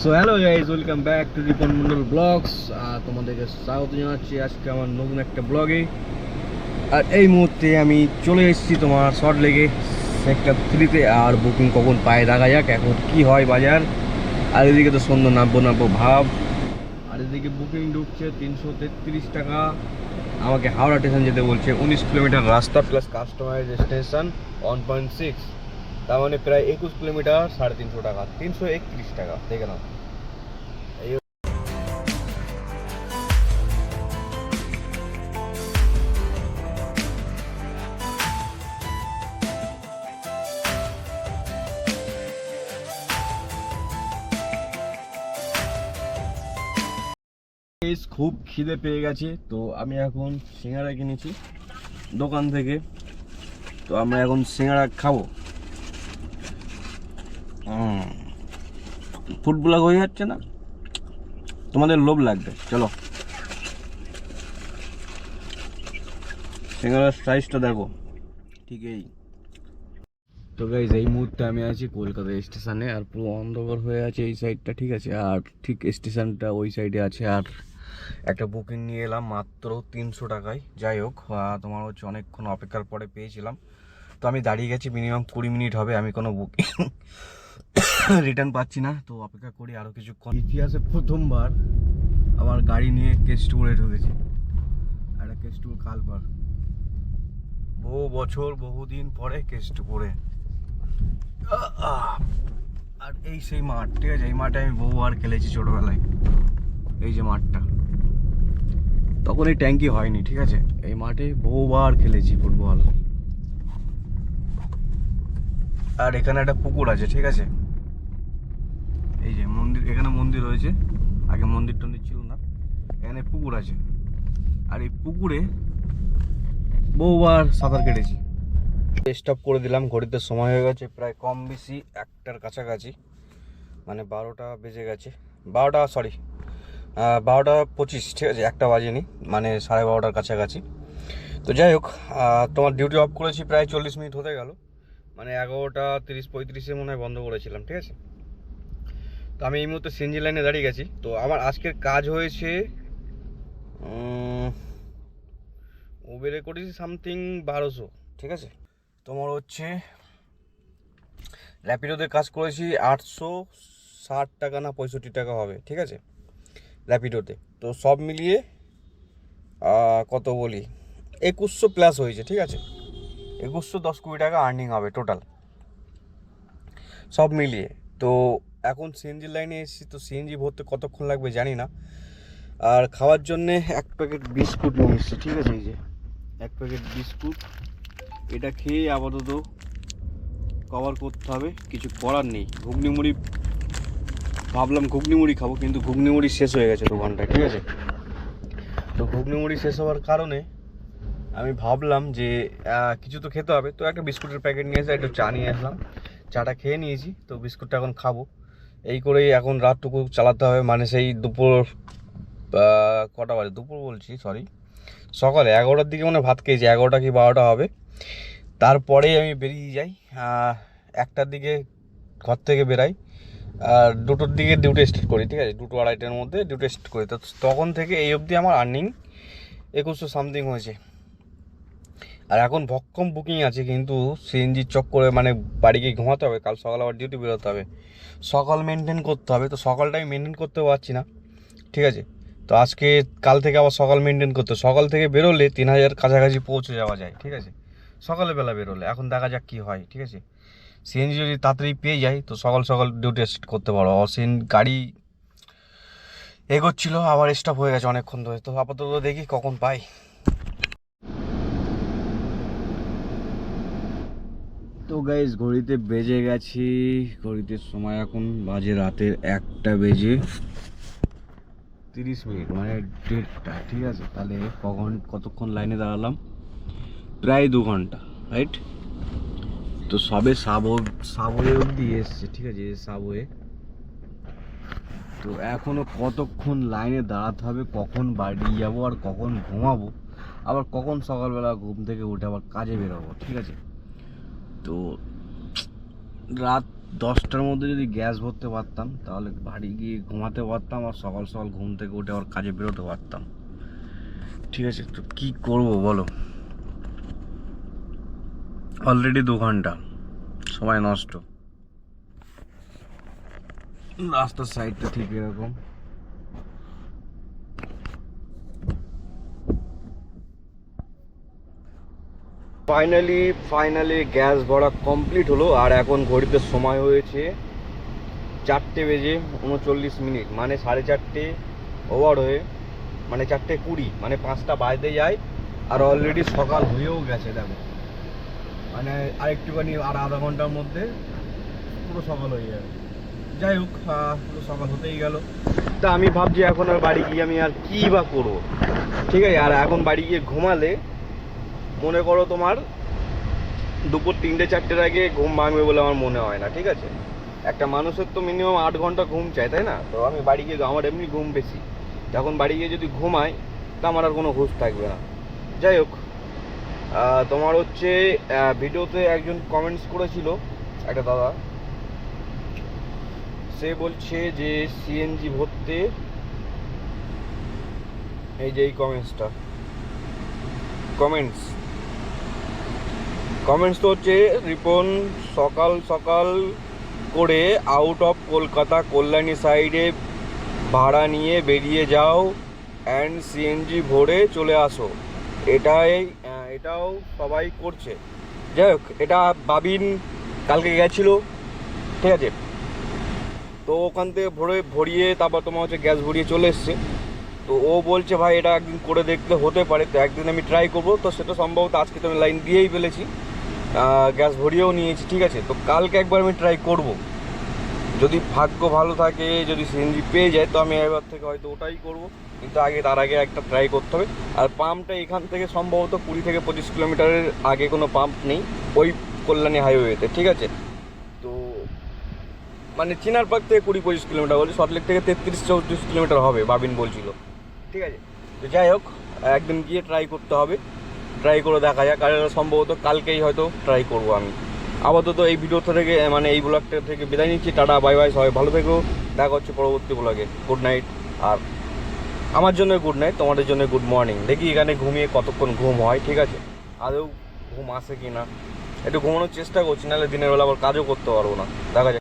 So hello guys, welcome back to Ripon Mondal vlogs. আর তোমাদেরকে স্বাগত জানাচ্ছি আজকে আমার নতুন একটা ব্লগে। আর এই মুহূর্তে আমি চলে এসেছি তোমার শর্ট লেগে সেক্টর 3-তে। আর বুকিং কখন পায় দেখা যাক এখন কি হয় বাজার। আর এদিকে তো সন্ধ্যা নামবো ভাব। আর এদিকে বুকিং ঢুকছে 333 টাকা। আমাকে হাওড়া স্টেশন যেতে বলছে, 19 কিলোমিটার রাস্তা প্লাস কাস্টমাইজ স্টেশন 1.6, তার মানে প্রায় 21 কিলোমিটার, 350 টাকা, 331 টাকা। দেখে নাও। খুব খিদে পেয়ে গেছে, তো আমি এখন সিঙ্গারা কিনেছি দোকান থেকে। তো আমরা এখন সিঙ্গারা খাবো। ফুড ব্লগ হয়ে যাচ্ছে না, তোমাদের লোভ লাগবে। চলো, সিঙ্গারার সাইজটা দেখো, ঠিক এই। তো গাইজ, এই মুহূর্তে আমি আছি কলকাতা স্টেশনে। আর পুরো অন্ধকার হয়ে আছে এই সাইডটা, ঠিক আছে। আর ঠিক স্টেশনটা ওই সাইডে আছে। আর একটা বুকিং নিয়ে এলাম মাত্র 300 টাকায়। যাই হোক, তোমার হচ্ছে অনেকক্ষণ অপেক্ষার পরে পেয়েছিলাম। তো আমি দাঁড়িয়ে গেছি, মিনিমাম 20 মিনিট হবে, আমি কোনো বুকিং রিটার্ন পাচ্ছি না। তো অপেক্ষা করি আরও কিছুক্ষণ। ইতিহাসে প্রথমবার আমার গাড়ি নিয়ে কেষ্টপুরে ঢুকেছি। একটা কেষ্টপুর কালপার, বহু বছর বহুদিন পরে কেষ্টপুরে। আর এই সেই মাঠ, ঠিক আছে। এই মাঠে আমি বহুবার খেলেছি ছোটবেলায়। এই যে মাঠটা, তখন এই ট্যাঙ্কি হয়নি, ঠিক আছে। এই মাঠে বহুবার খেলেছি ফুটবল। আর এখানে একটা পুকুর আছে, ঠিক আছে। এই যে মন্দির, এখানে মন্দির রয়েছে, আগে মন্দির টন্দির ছিল না, এখানে পুকুর আছে। আর এই পুকুরে বহুবার সাঁতার কেটেছি। স্টপ করে দিলাম, ঘড়িতে সময় হয়ে গেছে প্রায় কম বেশি 1টার কাছাকাছি, মানে 12টা বেজে গেছে। 12:25, ঠিক আছে, 1টা বাজেনি, মানে 12:30টার কাছাকাছি। তো যাই হোক, তোমার ডিউটি অফ করেছি প্রায় 40 মিনিট হতে গেল, মানে 11:30-35 মনে হয় বন্ধ করেছিলাম, ঠিক আছে। তো আমি এই মুহূর্তে সিএনজি লাইনে দাঁড়িয়ে গেছি। তো আমার আজকের কাজ হয়েছে, উবেরে করেছি সামথিং 1200, ঠিক আছে। তোমার হচ্ছে র্যাপিডোতে কাজ করেছি 860 টাকা না 65 টাকা হবে, ঠিক আছে, র্যাপিডোতে। তো সব মিলিয়ে কত বলি, 2100 প্লাস হয়েছে, ঠিক আছে। 2110-20 টাকা আর্নিং হবে টোটাল সব মিলিয়ে। তো এখন সিএনজি লাইনে এসেছি, তো সিএনজি ভরতে কতক্ষণ লাগবে জানি না। আর খাওয়ার জন্যে 1 প্যাকেট বিস্কুট নিয়ে এসেছি, ঠিক আছে। এই যে 1 প্যাকেট বিস্কুট, এটা খেয়ে আপাতত কভার করতে হবে, কিছু করার নেই। ঘুগনি মুড়ি ভাবলাম ঘুগনি মুড়ি খাবো, কিন্তু ঘুগনি মুড়ি শেষ হয়ে গেছে দোকানটায়, ঠিক আছে। তো ঘুগনি মুড়ি শেষ হওয়ার কারণে আমি ভাবলাম যে কিছু তো খেতে হবে। তো একটা বিস্কুটের প্যাকেট নিয়ে এসে একটু চা নিয়ে আসলাম, চাটা খেয়ে নিয়েছি। তো বিস্কুটটা এখন খাবো। এই করেই এখন রাতটুকু চালাতে হবে, মানে সেই দুপুর কটা বাজে, দুপুর বলছি সরি, সকালে 11টার দিকে মনে ভাত খেয়েছি, 11টা কি 12টা হবে। তারপরেই আমি বেরিয়ে যাই, 1টার দিকে ঘর থেকে বেরাই, আর 2টোর দিকে ডিউটি স্টার্ট করি, ঠিক আছে। 2-2:30টার মধ্যে ডিউটি স্টার্ট করি। তো তখন থেকে এই অবধি আমার আর্নিং 2100 সামথিং হয়েছে। আর এখন ভক্কম বুকিং আছে, কিন্তু সিএনজির চক্করে মানে বাড়ি গিয়ে ঘুমাতে হবে, কাল সকালে আবার ডিউটি বেরোতে হবে, সকাল মেনটেন করতে হবে। তো সকালটা আমি মেনটেন করতে পারছি না, ঠিক আছে। তো আজকে কাল থেকে আবার সকাল মেনটেন করতে, সকাল থেকে বেরোলে 3000 কাছাকাছি পৌঁছে যাওয়া যায়, ঠিক আছে, সকালবেলা বেরোলে। এখন দেখা যাক কী হয়, ঠিক আছে। সিএনজি যদি তাড়াতাড়ি পেয়ে যাই তো সকাল সকাল ডিউটি স্টার্ট করতে পারো। গাড়ি এগোচ্ছিল, আবার স্টপ হয়ে গেছে অনেকক্ষণ ধরে। তো আপাতত দেখি কখন পাই। তো গাইজ, ঘড়িতে বেজে গেছি, ঘড়িতে সময় এখন বাজে রাতের 1টা বেজে 30 মিনিট, মানে 1:30, ঠিক আছে। তাহলে কতক্ষণ লাইনে দাঁড়ালাম, প্রায় 2 ঘন্টা, রাইট। তো সবে সাবওয়ে অবধি এসছে, ঠিক আছে, সাবওয়ে। তো এখনো কতক্ষণ লাইনে দাঁড়াতে হবে, কখন বাড়ি যাবো আর কখন ঘুমাবো, আবার কখন সকালবেলা ঘুম থেকে উঠে আবার কাজে বেরোবো, ঠিক আছে। তো রাত 10টার মধ্যে যদি গ্যাস ভরতে পারতাম তাহলে বাড়ি গিয়ে ঘুমাতে পারতাম, আর সকাল সকাল ঘুম থেকে উঠে আবার কাজে বেরোতে পারতাম। ঠিক আছে, তো কী করবো বলো, অলরেডি 2 ঘন্টা সময় নষ্ট। রাস্তার সাইডটা ঠিক এরকম। ফাইনালি গ্যাস ভরা কমপ্লিট হলো। আর এখন ঘড়িতে সময় হয়েছে 4:39, মানে 4:30 ওভার হয়ে, মানে 4:20, মানে 5টা বাজতে যায়। আর অলরেডি সকাল হয়েও গেছে দেখো, মানে আরেকটুখানি আর আধা ঘন্টার মধ্যে পুরো সকাল হয়ে যাবে। যাই হোক, পুরো সকাল হতেই গেল। তা আমি ভাবছি এখন আর বাড়ি গিয়ে আমি আর কী বা করবো। ঠিক আছে, আর এখন বাড়ি গিয়ে ঘুমালে মনে করো তোমার দুপুর 3-4টের আগে ঘুম ভাঙবে বলে আমার মনে হয় না। ঠিক আছে, একটা মানুষের তো মিনিমাম 8 ঘন্টা ঘুম চাই, তাই না? তো আমি বাড়ি গিয়ে, আমার এমনি ঘুম বেশি, তখন বাড়ি গিয়ে যদি ঘুমাই তা আমার আর কোনো হুঁশ থাকবে না। যাই হোক, তোমার হচ্ছে ভিডিওতে একজন কমেন্টস করেছিল, একটা দাদা, সে বলছে যে সিএনজি ভরতে, এই যে এই কমেন্টস তো হচ্ছে, রিপন সকাল সকাল করে আউট অফ কলকাতা কল্যাণী সাইডে ভাড়া নিয়ে বেরিয়ে যাও অ্যান্ড সিএনজি ভরে চলে আসো। এটাও সবাই করছে। যাই হোক, এটা বাবিন কালকে গেছিলো, ঠিক আছে, তো ওখান থেকে ভরিয়ে তারপর তোমার হচ্ছে গ্যাস ভরিয়ে চলে এসছে। তো ও বলছে ভাই এটা একদিন করে দেখতে হতে পারে, তো একদিন আমি ট্রাই করবো। তো সেটা সম্ভবত আজকে তো আমি লাইন দিয়েই ফেলেছি, গ্যাস ভরিয়েও নিয়েছি। ঠিক আছে, তো কালকে একবার আমি ট্রাই করব, যদি ভাগ্য ভালো থাকে, যদি সিএনজি পেয়ে যায় তো আমি এবার থেকে হয়তো ওটাই করব। কিন্তু তার আগে একটা ট্রাই করতে হবে। আর পাম্পটা এখান থেকে সম্ভবত 20-25 কিলোমিটারের আগে কোনো পাম্প নেই ওই কল্যাণী হাইওয়েতে। ঠিক আছে, তো মানে চিনার পার্ক থেকে 20-25 কিলোমিটার বলছি, সল্টলেক থেকে 33-34 কিলোমিটার হবে বাবিন বলছিল। ঠিক আছে, তো যাই হোক, একদিন গিয়ে ট্রাই করতে হবে, ট্রাই করে দেখা যাক। আর সম্ভবত কালকেই হয়তো ট্রাই করব আমি। আপাতত এই ভিডিও থেকে, মানে এই ব্লগটা থেকে বিদায় নিচ্ছি। টাটা, বাই বাই, সবাই ভালো থেকো, দেখা হচ্ছে পরবর্তী ব্লগে। Good night. আর আমার জন্য গুড নাইট, তোমাদের জন্য গুড মর্নিং। দেখি এখানে ঘুমিয়ে কতক্ষণ ঘুম হয়। ঠিক আছে, আদৌ ঘুম আসে কি না, একটু ঘুমানোর চেষ্টা করছি, নাহলে দিনের বেলা আবার কাজও করতে পারবো না। দেখা যাক।